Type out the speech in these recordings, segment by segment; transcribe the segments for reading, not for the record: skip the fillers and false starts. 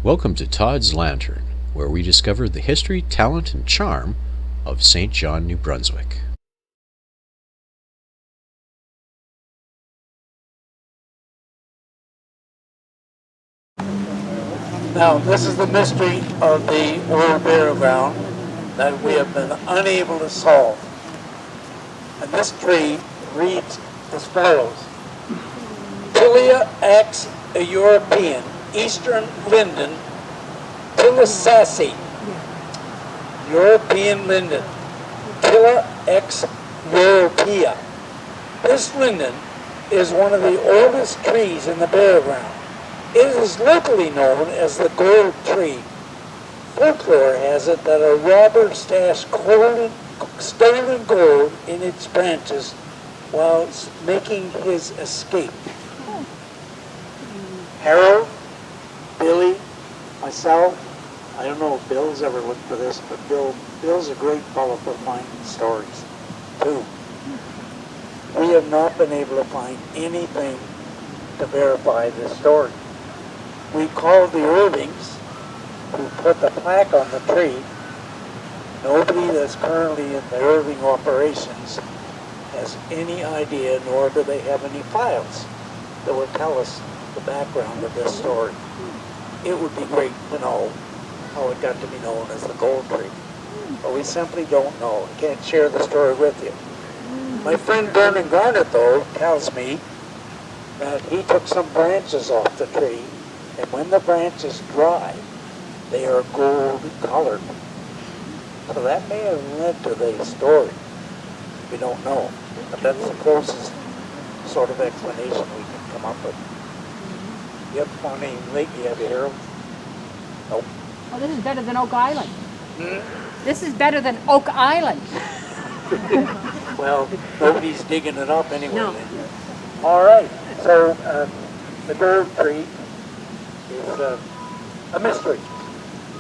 Welcome to Todd's Lantern, where we discover the history, talent, and charm of St. John, New Brunswick. Now, this is the mystery of the old burial ground that we have been unable to solve. And this tree reads as follows: Tilia ex European, Eastern Linden, Tilissaceae, European linden, Tila ex Europea. This linden is one of the oldest trees in the burial ground. It is locally known as the gold tree. Folklore has it that a robber stashed stolen gold in its branches while making his escape. Harold, Billy, myself, I don't know if Bill's ever looked for this, but Bill's a great fellow for finding stories, too. We have not been able to find anything to verify this story. We called the Irvings, who put the plaque on the tree. Nobody that's currently in the Irving operations has any idea, nor do they have any files that would tell us the background of this story. It would be great to know how it got to be known as the gold tree. But we simply don't know. I can't share the story with you. My friend Vernon Garnett, though, tells me that he took some branches off the tree, and when the branches dry, they are gold colored. So that may have led to the story. We don't know. But that's the closest sort of explanation we can come up with. You haven't found any lately, have you, Harold? Nope. Oh, this is better than Oak Island. This is better than Oak Island. Well, nobody's digging it up anyway. No. Then. All right. So the gold tree is a mystery.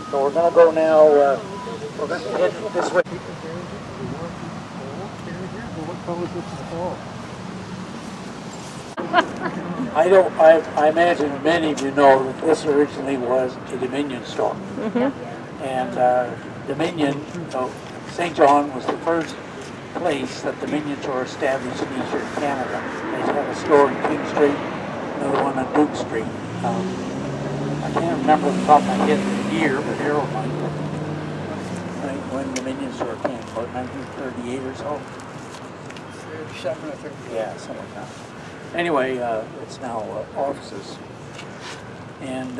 So we're going to go now, we're going to head this way. I imagine many of you know that this originally was a Dominion store. And Dominion, St. John was the first place that Dominion store established in Eastern Canada. They had a store in King Street, another one on Duke Street. I can't remember off the top of my head the year, but Harold might. When Dominion store came, about 1938 or so. 37 or 38. Yeah, something like that. Anyway, it's now offices. And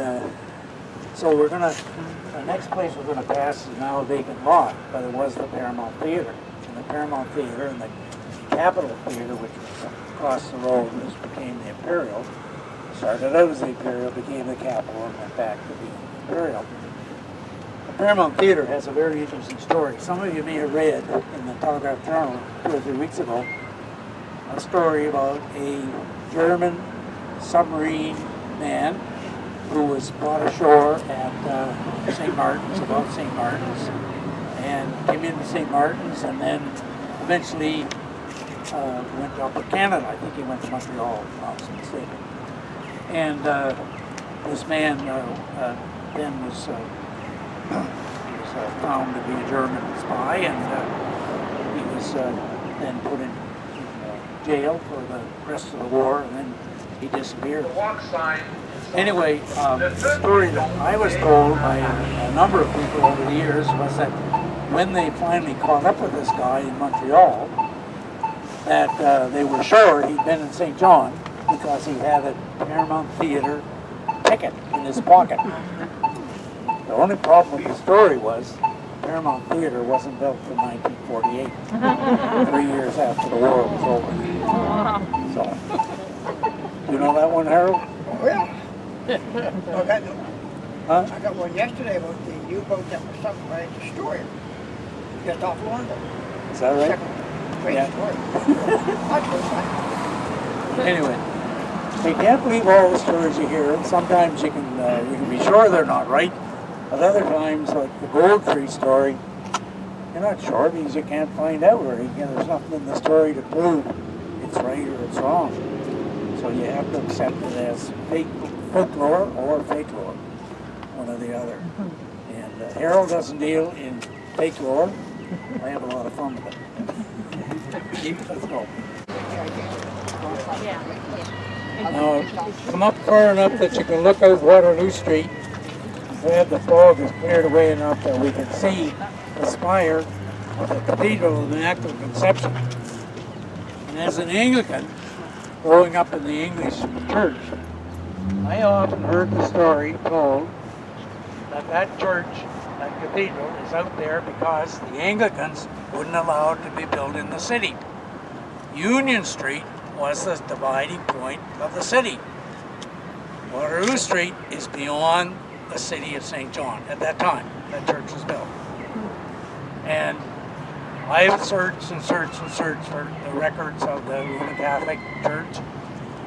so we're going to, the next place we're going to pass is now a vacant lot, but it was the Paramount Theater. And the Paramount Theater and the Capitol Theater, which was across the road, this became the Imperial. Started out as the Imperial, became the Capitol, and went back to the Imperial. The Paramount Theater has a very interesting story. Some of you may have read in the Telegraph Journal 2 or 3 weeks ago a story about a German submarine man who was brought ashore at St. Martin's, above St. Martin's, and came into St. Martin's, and then eventually went up to Canada. I think he went to Montreal, if I'm not mistaken. And this man then was found to be a German spy, and he was then put in jail for the rest of the war, and then he disappeared. Anyway, the story that I was told by a number of people over the years was that when they finally caught up with this guy in Montreal, that they were sure he'd been in St. John because he had a Paramount Theater ticket in his pocket. The only problem with the story was Paramount Theater wasn't built till 1948, 3 years after the war was over. So, do you know that one, Harold? Oh, yeah. I got one yesterday about the U-boat that was sunk by a destroyer just off London. Is that right? Great Yeah. story. That's what's Anyway, you can't believe all the stories you hear. Sometimes you can be sure they're not right, but other times, like the gold tree story, you're not sure because you can't find out, or there's nothing in the story to prove it's right or it's wrong. So you have to accept it as folklore or fake lore. one or the other. And Harold doesn't deal in fake lore. I have a lot of fun with it. Let's go. Now, come up far enough that you can look out Waterloo Street. Glad the fog is cleared away enough that we can see the spire of the Cathedral of the Immaculate Conception. And as an Anglican, growing up in the English church, I often heard the story told that that church, that cathedral, is out there because the Anglicans wouldn't allow it to be built in the city. Union Street was the dividing point of the city. Waterloo Street is beyond the city of St. John at that time that church was built. And I've searched and searched and searched for the records of the Roman Catholic Church,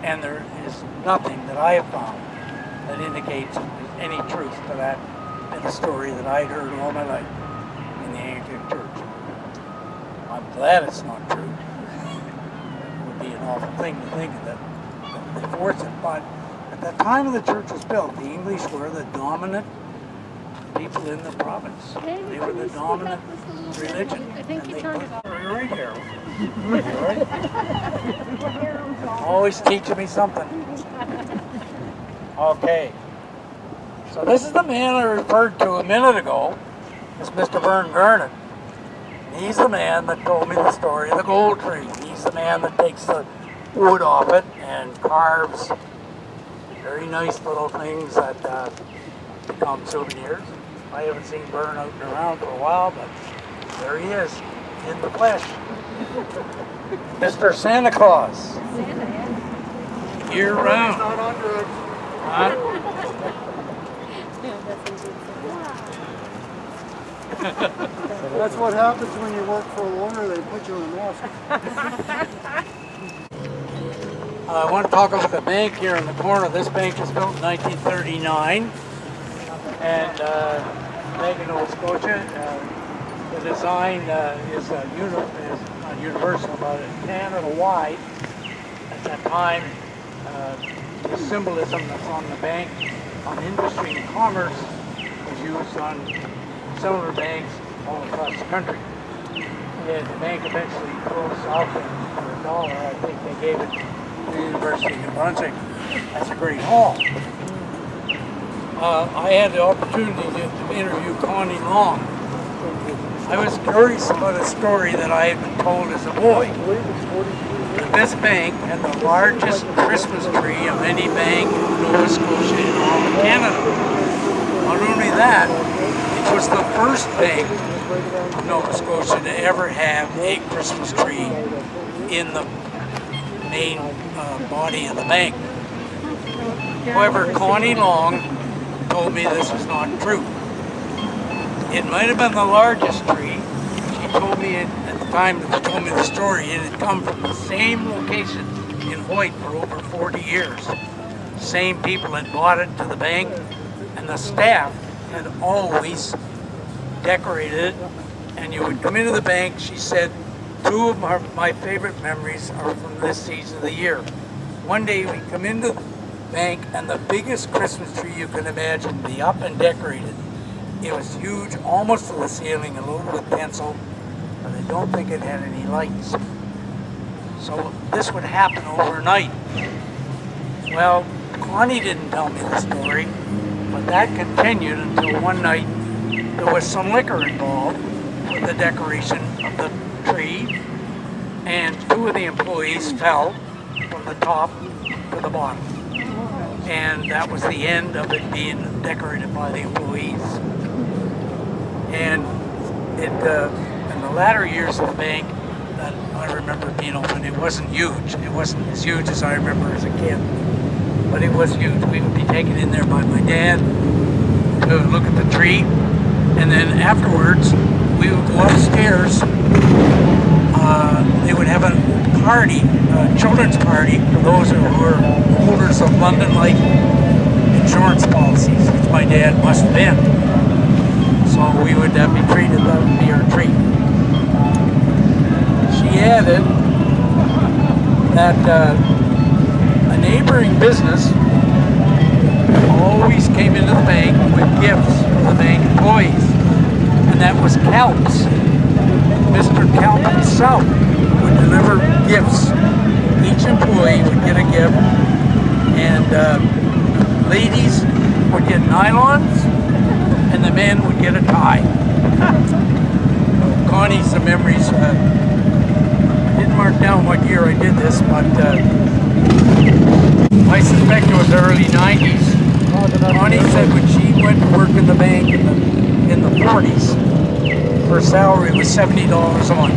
and there is nothing that I have found that indicates any truth to that, to the story that I'd heard all my life in the Anglican Church. I'm glad it's not true. It would be an awful thing to think that they force it, but at the time of the church was built, the English were the dominant people in the province. They were the dominant religion. I think you turned it off. You're right, Harold. Always teaching me something. Okay. So this is the man I referred to a minute ago. It's Mr. Vern Garnet. He's the man that told me the story of the gold tree. He's the man that takes the wood off it and carves very nice little things that become souvenirs. I haven't seen Vern out and around for a while, but there he is, in the flesh. Mr. Santa Claus. Year round. Not on drugs. Huh? That's what happens when you work for a lawyer, they put you in a mask. I want to talk about the bank here in the corner. This bank was built in 1939, and Bank of Nova Scotia. The design is not universal, but Canada-wide. At that time, the symbolism that's on the bank on industry and commerce was used on similar banks all across the country. And the bank eventually closed off for $1. I think they gave it to the University of New Brunswick. That's a great hall. I had the opportunity to interview Connie Long. I was curious about a story that I had been told as a boy. That this bank had the largest Christmas tree of any bank in Nova Scotia in all of Canada. Not only that, it was the first bank of Nova Scotia to ever have a Christmas tree in the main body of the bank. However, Connie Long told me this was not true. It might have been the largest tree. She told me at the time that she told me the story, it had come from the same location in Hoyt for over 40 years. Same people had bought it to the bank, and the staff had always decorated it. And you would come into the bank, she said, two of my favorite memories are from this season of the year. One day we come into the bank, and the biggest Christmas tree you can imagine, be up and decorated. It was huge, almost to the ceiling, and loaded with tinsel, but I don't think it had any lights. So this would happen overnight. Well, Connie didn't tell me the story, but that continued until one night there was some liquor involved with the decoration of the tree, and two of the employees fell from the top to the bottom. And that was the end of it being decorated by the employees. And in the latter years of the bank that I remember being open, it wasn't huge. It wasn't as huge as I remember as a kid, but it was huge. We would be taken in there by my dad to look at the tree, and then afterwards we would go upstairs. They would have a party, a children's party, for those who were holders of London Life insurance policies, which my dad must have been. So we would be treated, that would be our treat. She added that a neighboring business always came into the bank with gifts was Counts. Mr. Count himself would deliver gifts. Each employee would get a gift, and ladies would get nylons, and the men would get a tie. Connie's the memories. Didn't mark down what year I did this, but I suspect it was the early 90s. Connie said when she went to work in the bank in the 40s, her salary was $70 a month.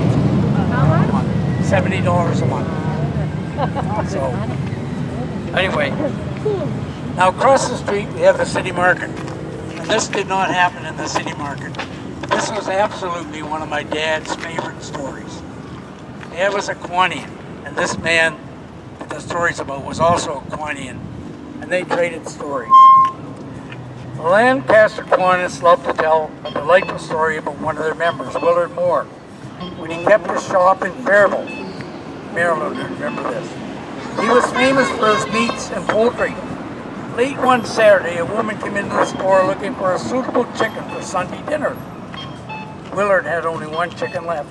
$70 a month. So, anyway, now across the street we have the city market. And this did not happen in the city market. This was absolutely one of my dad's favorite stories. Dad was a Quanian, and this man that the story's about was also a Quanian, and they traded stories. The Lancaster Quanians loved to tell a delightful story about one of their members, Willard Moore, when he kept a shop in Fairville. Maryland, remember this. He was famous for his meats and poultry. Late one Saturday, a woman came into the store looking for a suitable chicken for Sunday dinner. Willard had only one chicken left.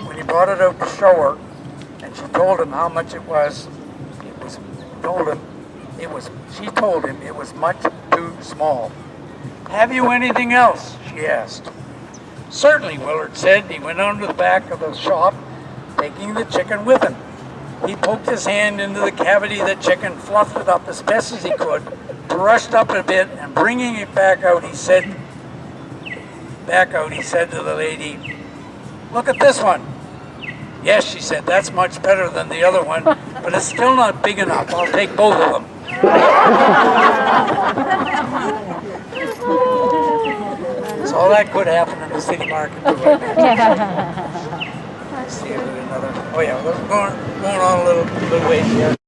When he brought it out to show her, and she told him how much it was, she told him it was much too small. "Have you anything else?" she asked. "Certainly," Willard said. He went on to the back of the shop, taking the chicken with him. He poked his hand into the cavity of the chicken, fluffed it up as best as he could, brushed up a bit, and bringing it back out, he said to the lady, "Look at this one." "Yes," she said, "that's much better than the other one, but it's still not big enough. I'll take both of them." So that could happen in the city market too. See if there's another. Oh yeah, we're going on a little ways here.